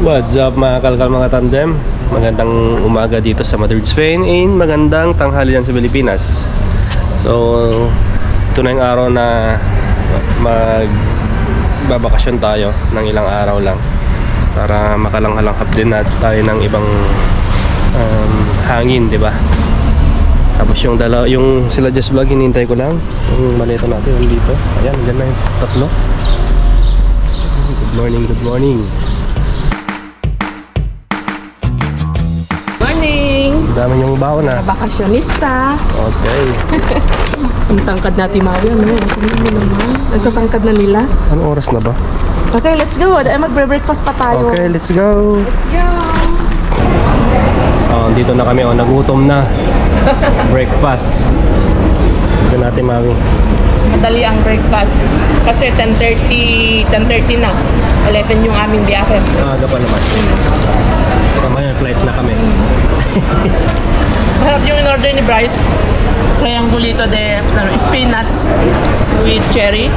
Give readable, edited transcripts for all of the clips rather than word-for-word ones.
What's up mga kalkal, mga tandem? Magandang umaga dito sa Madrid, Spain, and magandang tanghali yan sa Pilipinas. So ito na yung araw na magbabakasyon tayo ng ilang araw lang para makalanghap din natin tayo ng ibang hangin, di ba? Tapos yung sila Just Vlog, hinihintay ko lang yung maleta natin dito. Ayan, dyan na yung tatlo. Good morning, good morning. Dami niyong baon na. Bakasyonista. Okay. Ang tangkad natin, Mario, no? Nagkatangkad na nila. Anong oras na ba? Okay, let's go. Magbre-breakfast pa tayo. Okay, let's go. Let's go. Dito na kami. Nagutom na. Breakfast. Dito natin, Mami. Madali ang breakfast. Kasi 10:30 na. 11 yung aming biyahe. Aga pa naman. Mamaya flight na kami. Masarap yung in-order ni Bryce. Triangulito de spinach with cherry.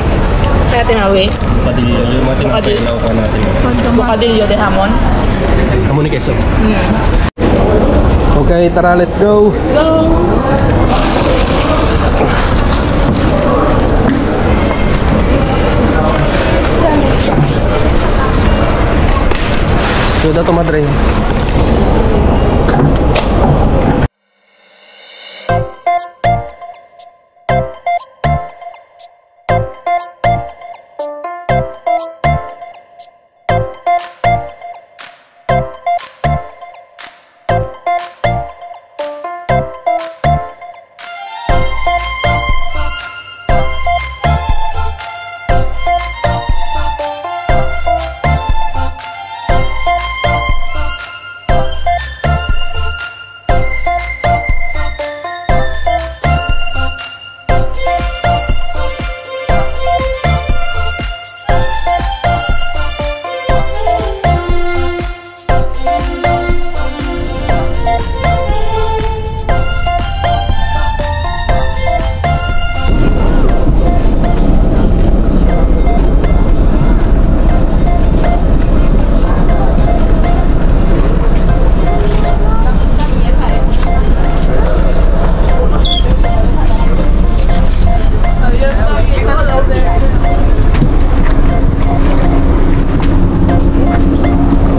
Kaya tinawi. Bocadillo. Yung mga tinapay na upa natin. Bocadillo de hamon. Hamon ni queso. Okay, tara, let's go. Let's go. Sudah to Madrid.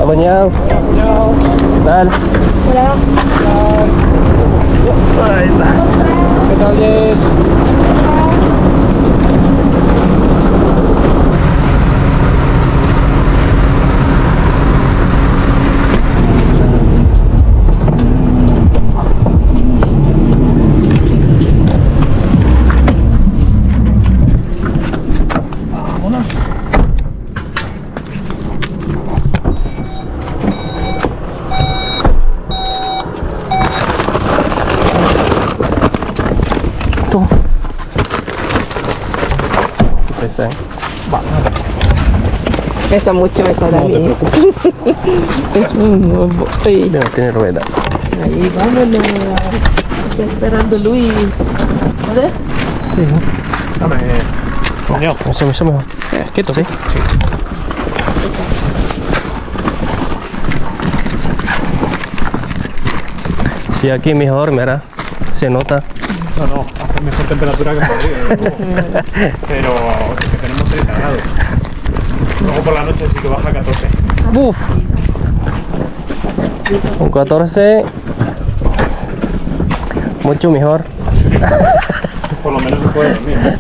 Abanyang. Dal. Hola. Ay, ¿qué tal, Jess? Pesa mucho esa Dani. Es un nuevo. No tiene rueda. Ahí vámonos. Está esperando Luis. ¿Puedes? Sí. Dame. Eso mejor. Quieto, sí. Sí. Sí, aquí mejor, mira. Se nota. No, hace mejor temperatura que Madrid, pero que tenemos 30 grados. Luego por la noche sí que baja a 14. Uf. Con 14 mucho mejor. Por lo menos se puede dormir.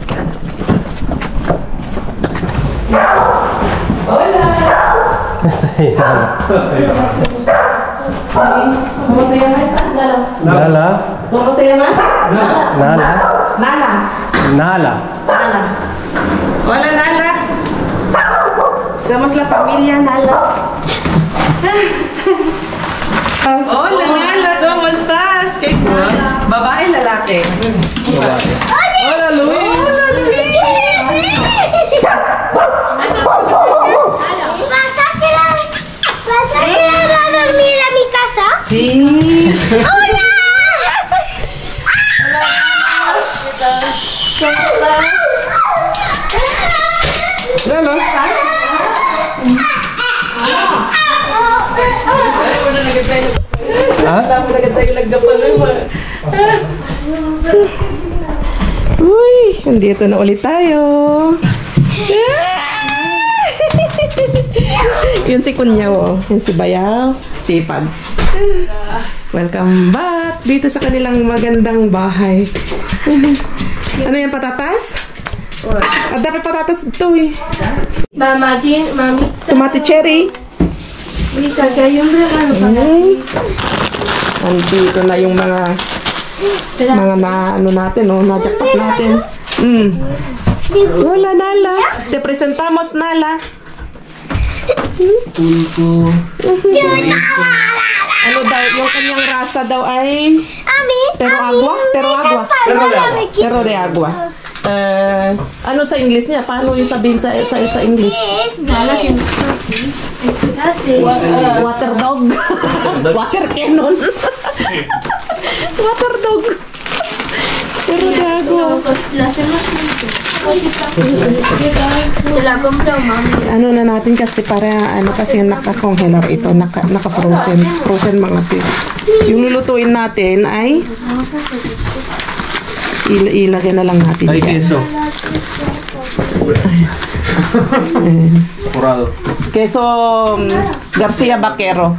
Hola. Sí. ¿Cómo se llama esta? Nala. ¿Cómo se llama? Nala. Nala. Nala. Nala. Hola, Nala. Somos la familia Nala. Hola, Nala. ¿Cómo estás? ¿Qué babae, lalaki? Hola, Luis. Hola, Luis. ¿Vas a quedar a dormir a mi casa? Sí. ¡Hola! Lalo. Alam mo na tayo nagdapan naman. Uy, andito na ulit tayo. Yun si Kunyaw, oh. Yun si Bayaw. Si Ipag. Welcome back dito sa kanilang magandang bahay. Ano yan, patatas? At dapat patatas ito eh. Mama, mami. Tomate cherry. Bisa kayo Andito na yung mga na ano natin, oh, na jackpot natin. Hola, Nala. Te presentamos, Nala. Pulpo. Ano daw, yung kanyang rasa daw ay pero de agua. Ano sa English niya? Paano yung sabihin sa English? Water dog. Water cannon. Water dog. Pero de agua. Ano na natin kasi para ano kasi naka-congealer ito, naka-frozen. Frozen mga fish. Yung lulutuin natin ay ilagay na lang natin. Ay, keso. Curado. Queso Garcia Vaquero.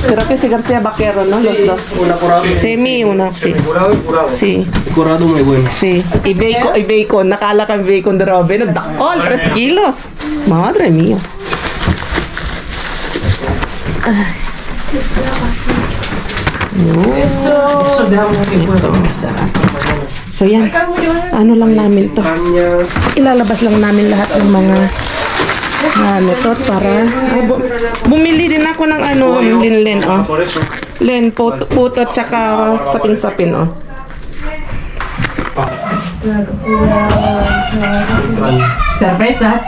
Creo que si Garcia Vaquero, ¿no? Los dos. Una curado. Semi, una, sí. Sí. Curado muy bueno. Sí. Y bacon. Nakala kang bacon de Robin. Nagdakol, 3 kilos. Madre mía. Eso dejamos aquí. So yan. Ano lang namin to. Ilalabas lang namin lahat ng mga ano to para bumili din ako ng ano linlen oh. Len putot saka sapin-sapin oh. Cervezas.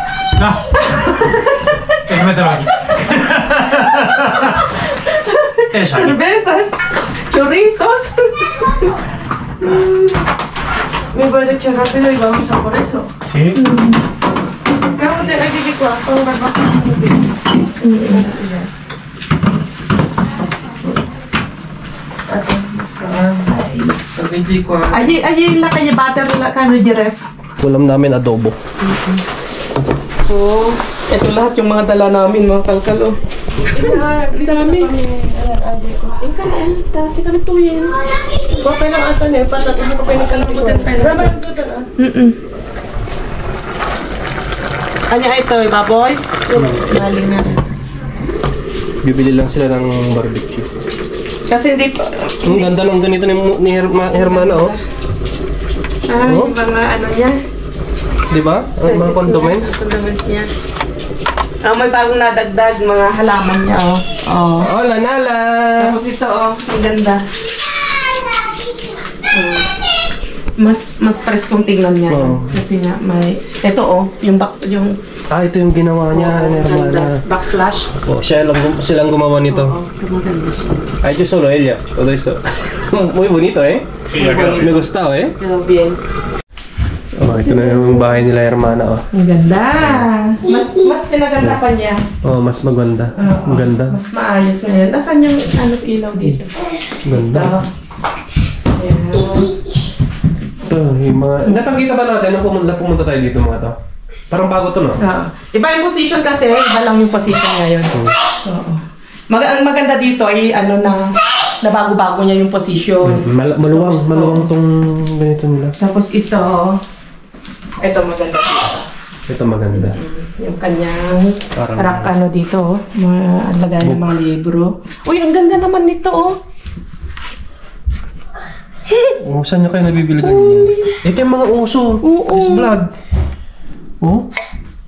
Cervezas. Chorizos. Me parece rápido y vamos a por eso. Sí. Acabo de aquí de cuatro Allí la calle butter la kami diref. Ulam namin adobo. So, ito lahat yung mga dala namin, mga kalkalo. Ang dami. Yung kanan, si kami tuyin. Okay lang ata na, patatin ko pa yung kalapitan. Raman ito na. Ano ito, baboy? Mali na. Bibili lang sila ng barbecue. Kasi hindi pa... Ang ganda ng ganito ni Hermana, oh. Yung mga ano niya. Di ba? Ang mga condiments. Condiments niya. May bagong nadagdag, mga halaman niya, oh. Oh. Hola, Nala! Tapos ito, oh. Ang ganda. Mas preskong tingnan niya. Oh. Kasi nga, may... Ito, oh. Yung Ito yung ginawa niya ni Hermana. Backflash. Oh, silang gumawa nito. Maganda siya. Ha hecho solo ella, todo esto. Muy bonito, eh? Sí, ya quedó. Me gustó, eh? Pero bien. Oh, ito na yung bahay nila, Hermana, oh. Ang ganda. Mas pinaganda pa niya. Oh, mas maganda. Ang ganda. Mas maayos ngayon. Nasaan yung ilaw dito? Ganda. Ayan. Ito, yung mga... Napakita ba natin nung pumunta tayo dito, mga to? Parang bago to, no? Iba yung position kasi. Iba lang yung position ngayon. Oo. Ang maganda dito ay na bago-bago niya yung position. Maluwang tong ganito nila. Tapos ito maganda dito. Ito maganda. Yung kanyang Parang- rack ano dito, lagay ng mga libro. Uy, ang ganda naman nito, oh. Oh, saan nyo kayo nabibili ganyan? Ito yung mga uso. Oo. This vlog. Oh?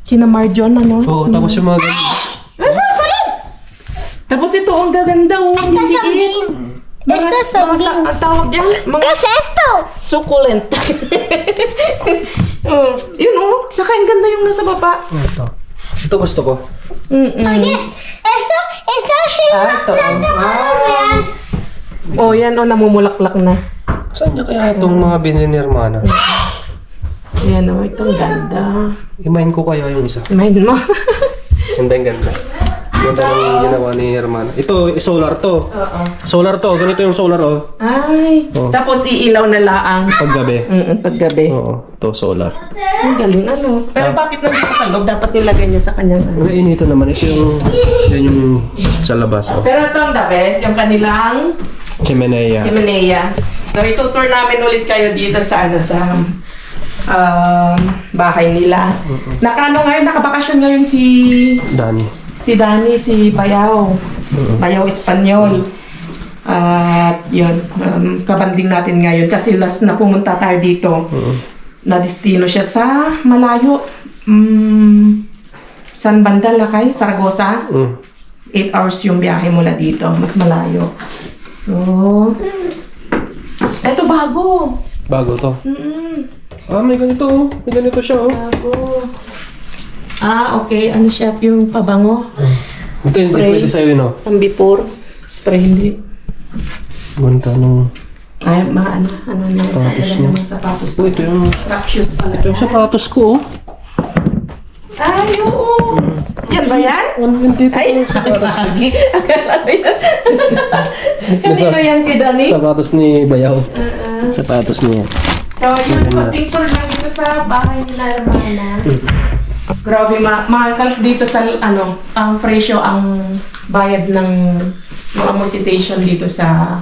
Kina Marjon, ano? Oo, tapos yung mga ganyan. Salad! Tapos ito, ang gaganda, oh. Ang liliit. Ang tawag dyan? ¿Qué es esto? Succulent. Oh, yun, oh. Ang ganda yung nasa baba. Ito gusto ko. Oye, eso es una Ito. planta real. Oh, yan, oh. Namumulaklak na. Saan nyo kaya itong mga binili ni Hermana? Yan, oh. Itong ganda. Imahin ko kaya yung isa. Mind mo. Ganda yung ganda. Ganda ng ginawa ni Hermana. Ito, solar to. Oo. Solar to. Ganito yung solar, oh. Ay, Oh. tapos iilaw na laang. Paggabi. Paggabi. Oo, to solar. Ang galing ano. Pero bakit nandito sa loob? Dapat nilagay niya sa kanyang ano. Wala, ito naman. Ito yung, yan yung sa labas, oh. Pero ito ang the best, yung kanilang Chimenea. chimenea. So itutour namin ulit kayo dito sa ano sa bahay nila. Nakano ngayon, nakabakasyon ngayon Dani. si Dani, si Bayaw. Bayaw Espanyol. At yun, kabanding natin ngayon. Kasi last na pumunta tayo dito, na destino siya sa malayo. San banda Lakay? Saragossa? 8 hours yung biyahe mula dito. Mas malayo. So, eto bago. Bago to. Ah, may ganito, oh. May ganito siya, oh. Bago. Ah, okay. Ano siya? Yung pabango? Ito hindi Spray. pwede sa'yo, no? Ang before. Spray hindi. Ganda nung... Ay, mga ano nang Sapatos sa niya. mga sapatos. Oh, ito yung... Rock shoes pala. Ito yung sapatos ko, oh. Ay, oo. Yan ba yan? Dito Ay, yung sapatos. lagi. Akala ko yan. Kanino yan kay Dani? Sapatos ni Bayaw. Sapatos niya. So, yun, konting tour lang dito sa bahay nila Hermana. Grabe, mahal ka dito sa, ano, ang presyo, ang bayad ng mga amortization dito sa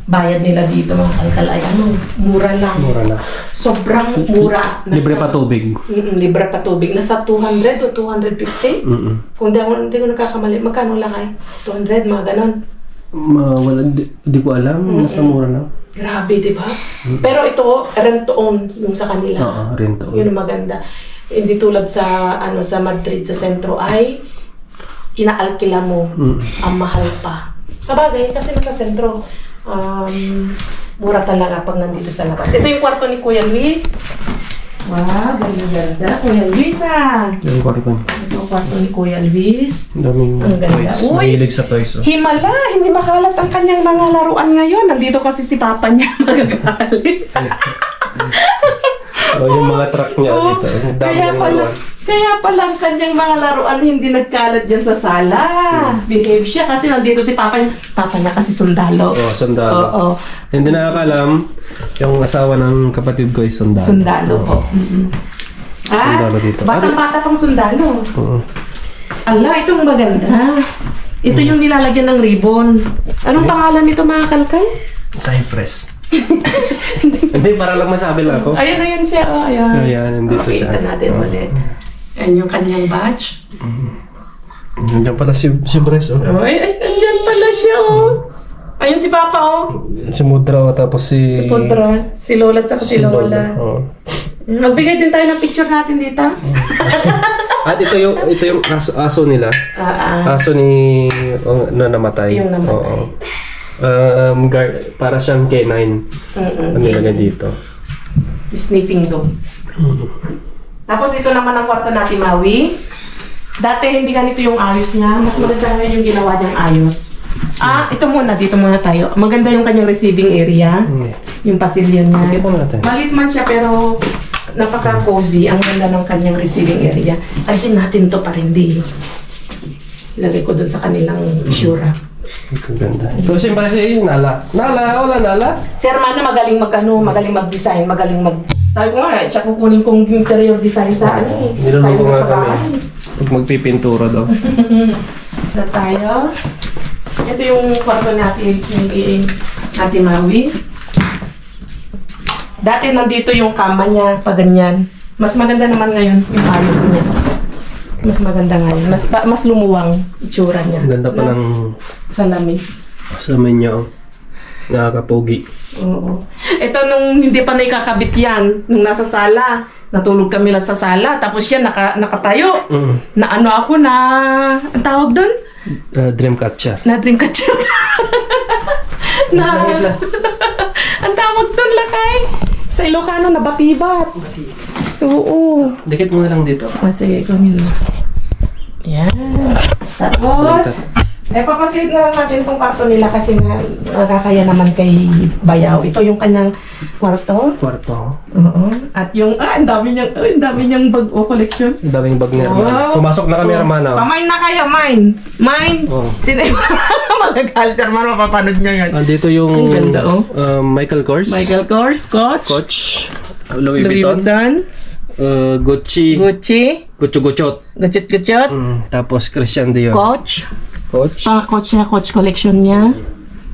bayad nila dito, mga kalkalay. Ano, mura lang. Mura na. Sobrang mura. Libre pa tubig. Libre pa tubig. Nasa 200 o 250? Kung di ko nagkakamali, magkano lang ay? 200, mga ganon. Wala, di ko alam. Nasa mura na. Grabe, di ba? Pero ito, rent to own yung sa kanila. Oo, rent to own. Yun ang maganda. Hindi tulad sa ano sa Madrid sa sentro ay inaalkila mo ang mahal pa. Sa bagay kasi nasa sentro mura talaga pag nandito sa labas. Ito yung kwarto ni Kuya Luis. Wow, ganda-ganda. Kuya Luis Yung kwarto. Ito yung kwarto ni Kuya Luis. Ang daming Ang ganda. toys. Uy! Mahilig sa toys, oh. Himala, hindi makalat ang kanyang mga laruan ngayon. Nandito kasi si Papa niya magagalit. Oh, yung mga truck niya dito. Ang dami niyang laruan. Kaya pala ang kanyang mga laruan hindi nagkalat dyan sa sala. Behave siya kasi nandito si Papa niya. Papa niya kasi sundalo. Oh, sundalo. Oo. Hindi nakakalam, yung asawa ng kapatid ko ay sundalo. Sundalo po. Sundalo dito. Batang-bata pang sundalo. Oo. Ala, itong maganda. Ito yung nilalagyan ng ribbon. Anong pangalan nito mga kalkal? Cypress. Hindi, para lang masabi lang ako. Ayan siya. Oh, ayan. Ayan, nandito Okay, siya. kita natin ulit. Ayan yung kanyang badge. Nandiyan pala si Bryce, oh. Ay, andyan pala siya, oh. Ayun si Papa, oh. Si Mudra, oh, tapos si Pondra, si Lola at saka si Lola. Oh. Magbigay din tayo ng picture natin dito. At ito yung aso nila. Aso ni na namatay. Yung namatay. Oo. Para siyang canine. Ang nilagay dito. Sniffing dog. Tapos ito naman ang kwarto natin, Maui. Dati hindi ganito yung ayos niya. Mas maganda ngayon yung ginawa niyang ayos. Ito muna. Dito muna tayo. Maganda yung kanyang receiving area. Yung pasilyon niya. Kita mo natin. Malit man siya pero napaka-cozy. Ang ganda ng kanyang receiving area. Alisin natin to para hindi. Ilagay ko dun sa kanilang shura. Ang ganda. Ito siyempre si Nala. Wala Nala. Si Hermana magaling mag-design, Sabi ko nga, siya kukunin kong interior design sa Niloloko nga kami. Pag magpipintura daw. So tayo. Ito yung kwarto natin, Ate Maui. Dati nandito yung kama niya, pa ganyan. Mas maganda naman ngayon yung ayos niya. Mas maganda ngayon. Mas lumuwang itsura niya. Ganda pa ng salamin. salamin niya, oh. Nakakapogi. Oo. Ito nung hindi pa naikakabit yan, nung nasa sala. Natulog kami lang sa sala. Tapos yan, nakatayo. Na ano ako na... Ang tawag doon? Dreamcatcher. Na dreamcatcher. Ang tawag doon, Lakay. Sa Ilocano, na batibat. Oo. Dikit mo na lang dito. Sige, kunin mo. Yan. Tapos, papasilip na lang natin itong kwarto nila kasi nga nakakaya naman kay Bayaw. Ito yung kanyang kwarto. Kwarto. Oo. At yung, ang dami niyang bag o collection. Ang daming bag ni Hermana. Wow. Pumasok na kami, Hermana. Pamain na kayo, mine. Mine. Oh. Sino magagalit si Hermana, mapapanood niya yan. Andito yung Ang ganda, oh. Michael Kors. Michael Kors, Coach. Coach. Louis Louis Vuitton. Vuitton. Gucci. Gucci. Gucci-gucot. Gucci. Tapos Christian Dior. Coach. Coach. Coach niya, Coach collection niya.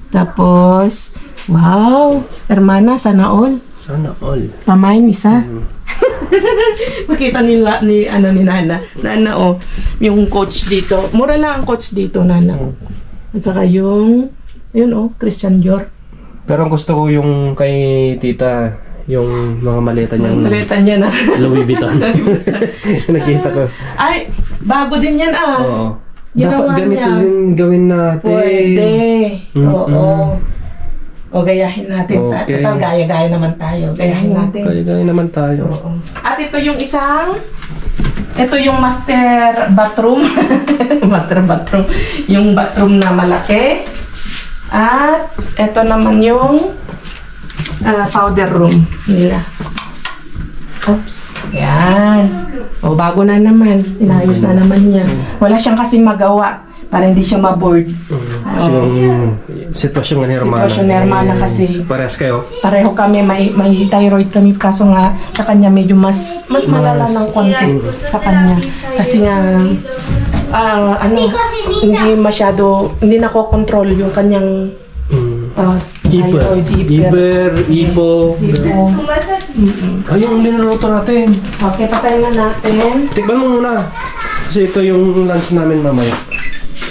Tapos, wow. Hermana, sana all. Sana all. Pamain isa. Makita nila ni Nana. Nana yung coach dito. Mura lang ang coach dito, Nana. At saka yung Christian Dior. Pero ang gusto ko yung kay tita, yung mga maleta niyang Maleta niya na. Louis Vuitton. Nakita ko. Ay, bago din yan Oo. Ginawa Dapat ganito niya. din gawin natin. Pwede. Oo. O gayahin natin. Okay. Total, gaya-gaya naman tayo. Gayahin natin. Kaya naman tayo. Oo. At ito yung master bathroom. Master bathroom. Yung bathroom na malaki. At ito naman yung powder room nila. Oops. Yan. O, bago na naman. Inayos na naman niya. Wala siyang kasi magawa para hindi siya ma-board. Kasi yung sitwasyon ni Hermana. Sitwasyon ni Hermana kasi. Parehas kayo. Pareho kami, may thyroid kami, kaso nga sa kanya medyo mas malala ng konti sa kanya. Kasi nga, hindi nako-control yung kanyang thyroid, Ipo. Ay, yung linuluto natin. Okay, patayin na natin. Tikman mo muna. Kasi ito yung lunch namin mamaya.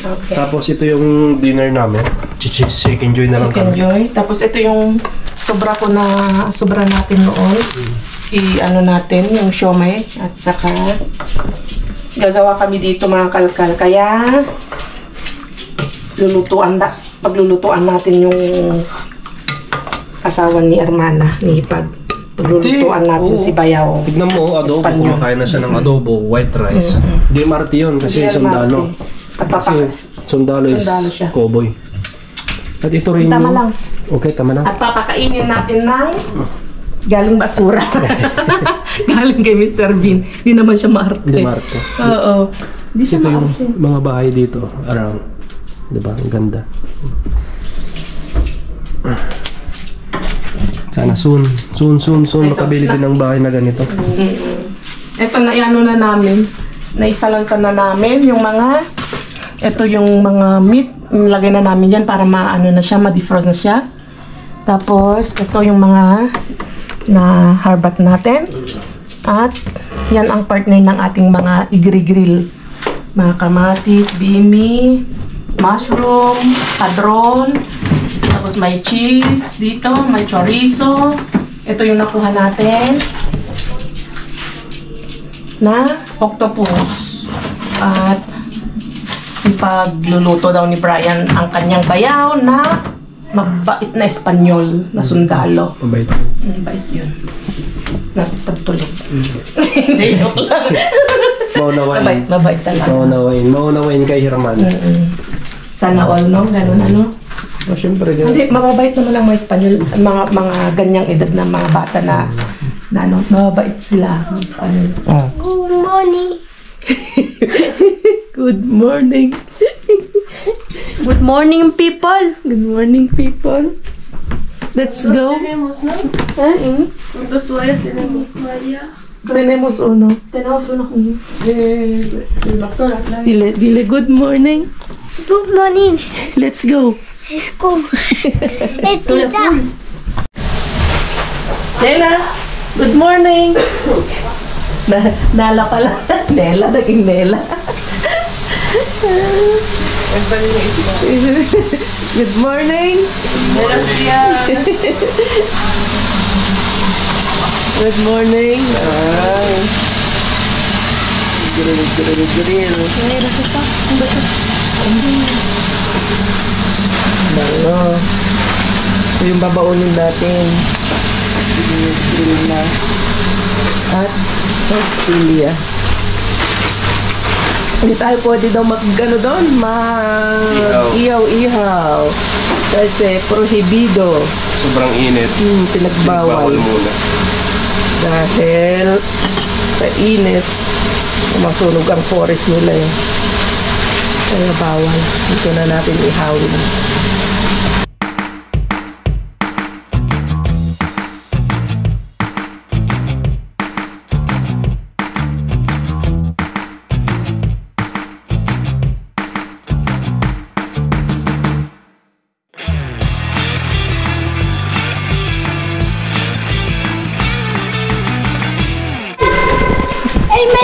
Okay. Tapos ito yung dinner namin. Chicken joy na lang Chicken kami. joy. Tapos ito yung sobra natin noon. Natin yung siomai at saka gagawa kami dito mga kalkal. Kaya paglulutuan natin yung asawa ni Hermana, ni Ipag. Paglulutuan natin si Bayaw. Tignan mo, adobo. Espanyol. Kumakain na siya ng adobo, white rice. Di Marte yun kasi Di sundalo. Marte. At Kasi sundalo is Sundalo siya. cowboy. At ito rin Tama yung- lang. Okay, tama na. At papakainin natin ng galing basura. Galing kay Mr. Bean. Hindi naman siya maarte. Di Marte. Oo. Hindi siya Ito yung maarte. mga bahay dito around. Diba? Ang ganda. Sana soon makabili din ng bahay na ganito. Ito na na namin. Naisalansan na namin yung mga meat. Nilagay na namin yan para ma-defrost na siya. Tapos, ito yung mga na harbat natin. At yan ang partner ng ating mga igri-grill. Mga kamatis, bimi, mushroom, padron. Tapos may cheese dito, may chorizo. Ito yung nakuha natin na octopus. At ipagluluto daw ni Brian ang kanyang bayaw na mabait na Espanyol na sundalo. Mabait. Mabait yun. Pagtulog. Hindi, joke lang. Maunawain. Mabait talaga. Maunawain kay Hermana. Sana all, no? Ganun ano? Oh, syempre, ganun. Hindi, mababait naman ang mga Espanyol, mga ganyang edad na mga bata na mababait sila, mga Espanyol. Good morning. Good morning. Good morning, people. Good morning, people. Let's go. ¿Cuántos toallas tenemos, María? Tenemos uno. Tenemos uno de doctora. Dile good morning. Good morning. Let's go. Come. Tita. Nela, good morning. Nala pala. Nela, naging Nela. Good morning. Buenos días. Good morning. Ay. Grill. Bango. Ito yung babaunin natin. Grill na. At tortilla. Hindi tayo pwede daw mag-ano doon, mag-ihaw-ihaw. Kasi prohibido. Sobrang init. Pinagbawal. Bawal muna. Dahil sa init, masunog ang forest nila eh. Kaya bawal. Dito na natin ihawin.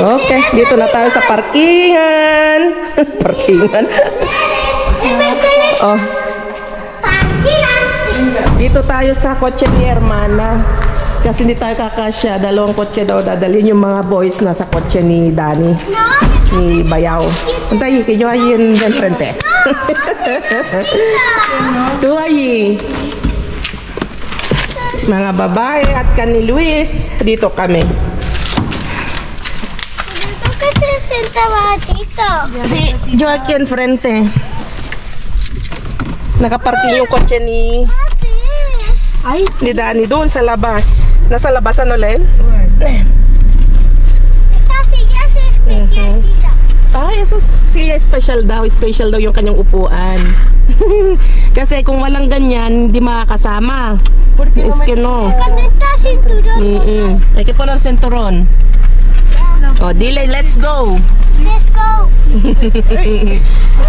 Okay, dito na tayo sa parkingan. Parkingan. Oh, dito tayo sa kotse ni Hermana. Kasi hindi tayo kakasya. Dalawang kotse daw dadalhin yung mga boys na sa kotse ni Danny. Ni Bayaw. Antay, kayo ayin dyan frente. Tuwayi. Mga babae at kani Luis. Dito kami. Si Joaquin frente. Nakaparking yung kotse ni Danny doon sa labas. Nasa labas ano, Len? Eso siya special daw. Special daw yung kanyang upuan. Kasi kung walang ganyan, hindi makakasama. Es que no. Hay que poner cinturón. Oh, dile, let's go. Let's go.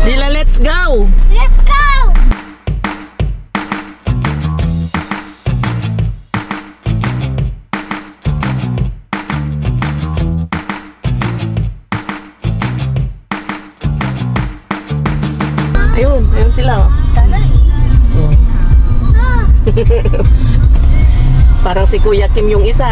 Dile, let's go. Let's go. Ayun, ayun sila. Parang si Kuya Kim yung isa.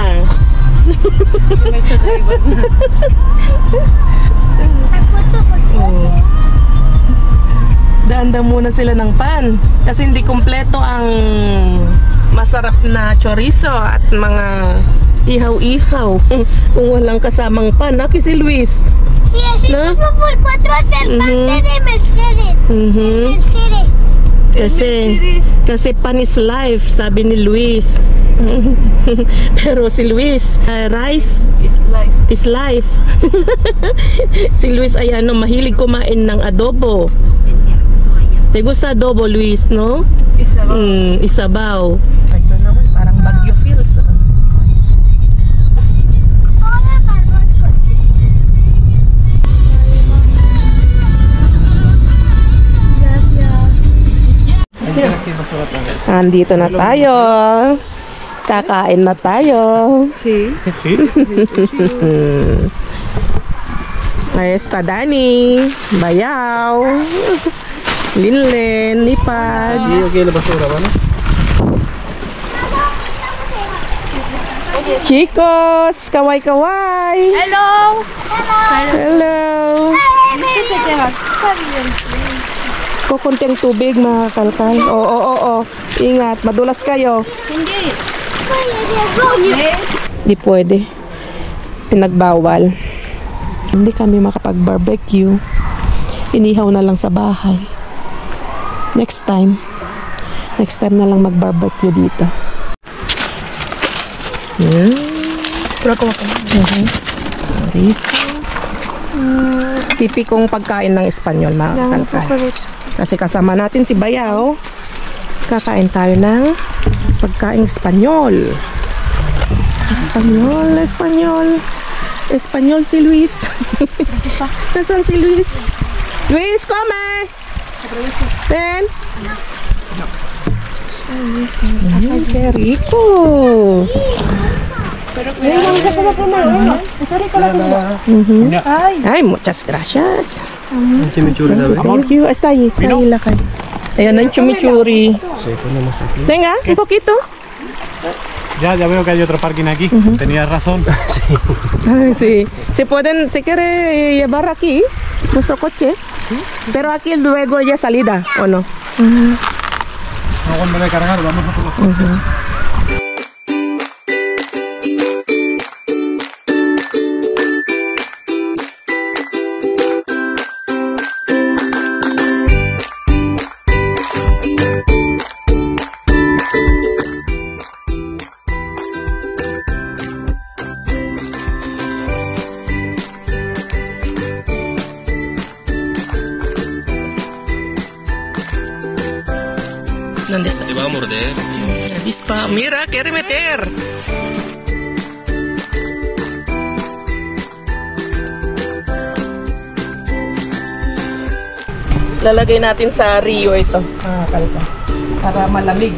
Daanda muna sila ng pan kasi hindi kumpleto ang masarap na chorizo at mga ihaw-ihaw kung walang kasamang pan. Aki si Luis. Sí, así ¿No? como por 4 es el parte de Mercedes. Mercedes. Kasi pan is life, sabi ni Luis. Pero si Luis, rice is life. Si Luis ay ano, mahilig kumain ng adobo. Te gusta adobo, Luis, no? Isabaw. Isabaw. Ito naman, parang Baguio feels. Andito na tayo. Kakain na tayo. Sí. Ahí está Danny, Bayaw, Linlen, Lipad. Okay, la basura ba na? Chicos, kaway-kaway. Hello. Hello. Kukunting tubig mga kalkal. Oo. Ingat, madulas kayo. Hindi pwede. Pinagbawal. Hindi kami makapag-barbecue. Inihaw na lang sa bahay. Next time na lang mag-barbecue dito. Tipikong pagkain ng Espanyol, mga kalkal. Kasi kasama natin si Bayaw. Kakain tayo ng pagkain Espanyol. Espanyol si Luis. Nasaan si Luis? Luis, come! Ven. Ay, qué rico. Ay, muchas gracias. Chimichurri na ba? Thank you. Está ahí la calle. Ayan ang chimichurri. Venga, un poquito. Ya veo que hay otro parking aquí. Tenías razón. Ay, sí. Si pueden, si quiere llevar aquí nuestro coche. Pero aquí luego ya salida, ¿o no? Luego en vez de cargar, vamos a por los coches. ¿Dónde está? Te va a morder. Avispa. Mira, quiere meter. Lalagay natin sa Rio ito. Kalpa. Para malamig.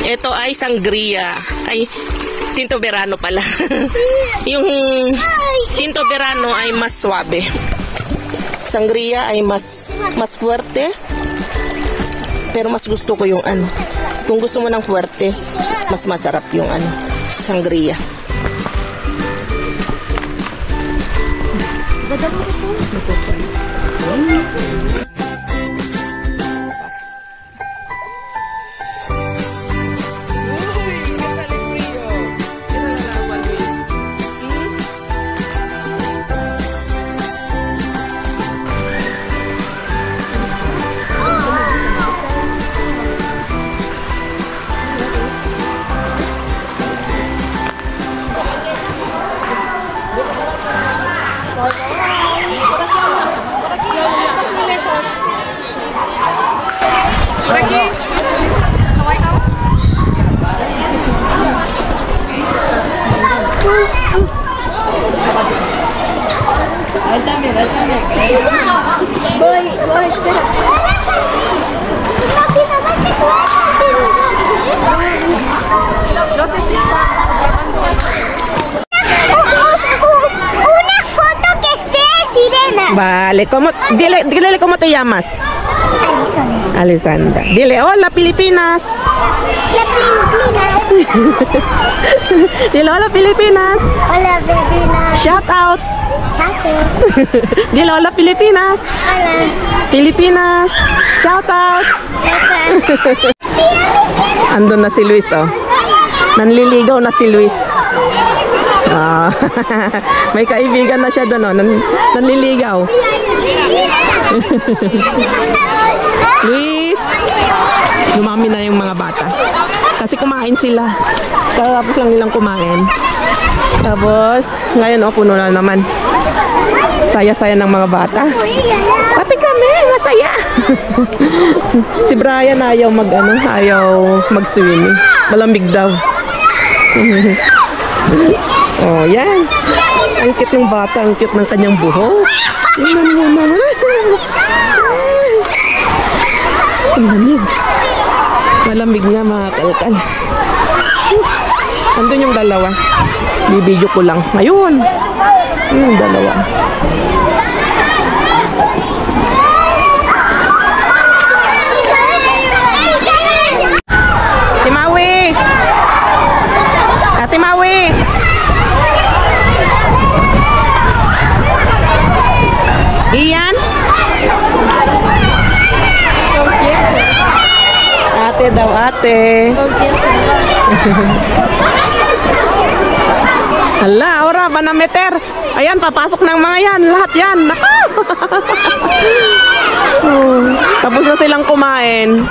Ito ay sangria. Ay, tinto verano pala. Yung tinto verano ay mas suabe. Sangria ay mas fuerte. Pero mas gusto ko yung ano. Kung gusto mo ng fuerte, mas masarap yung ano, sangria. Voy, espera. Una foto que sea sirena. Vale, dile cómo te llamas. Alison. Alessandra. Dile, hola Pilipinas. La Filipinas. Dile, hola Pilipinas. Hola, Filipinas. Shout out. Chato. Dile, hola Pilipinas. Hola. Pilipinas. Shout out. Andun na si Luis, oh. Nanliligaw na si Luis. Ah, may kaibigan na siya doon, oh. Nanliligaw. Luis, lumami na yung mga bata. Kasi kumain sila. Tapos lang nilang kumain. Tapos, ngayon, oh, puno na naman. Saya-saya ng mga bata. Pati kami, masaya. Si Brian ayaw mag-swimming. Malamig daw. Oh, yan. Ang cute ng bata, ang cute ng kanyang buhok. Tingnan mo naman. Ang lamig. Malamig nga mga kalkal. Andun yung dalawa. Bibidyo ko lang. Ayun. Yung dalawa. Timawi! Ate Mawi! Iyan? Ate daw, ate. Hala, ora, banameter. Ayan, papasok ng mga yan. Lahat yan. Naka! Tapos na silang kumain.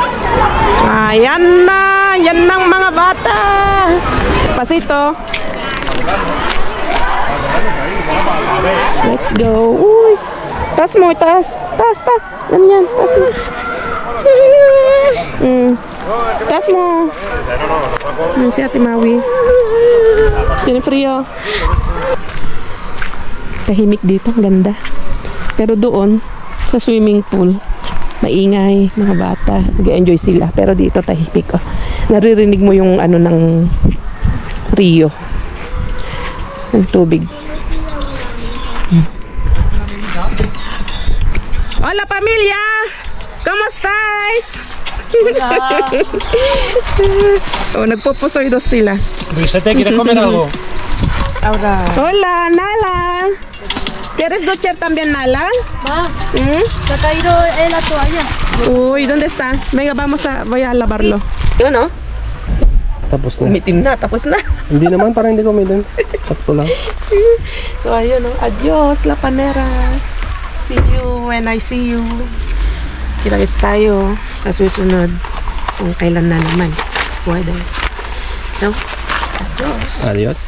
Ayan na. Yan ng mga bata. Espasito. Let's go. Uy. Tas mo, tas. Tas. Ganyan, tas mo. Tas mo. Yan si Ate Mawi. Tiene frío. Tahimik dito, ang ganda. Pero doon, sa swimming pool, maingay, mga bata. Nag-enjoy sila. Pero dito, tahimik. Oh. Naririnig mo yung ano ng Rio. Ang tubig. Hola, pamilya! ¿Cómo estáis? Oh, nagpupusoy dos sila. Luisete, ¿quieres comer algo? Ahora. Hola, Nala. ¿Quieres duchar también, Nala? Ma, se ha caído la toalla. Uy, ¿dónde está? Venga, voy a lavarlo. Yun, no? Tapos na. Umitim na, tapos na. Hindi naman, parang hindi ko umitim. Sakto lang. So, ayun, no? Adios, La Panera. See you when I see you. Kita-kits tayo sa susunod kung kailan na naman. Pwede. So, adios. Adios.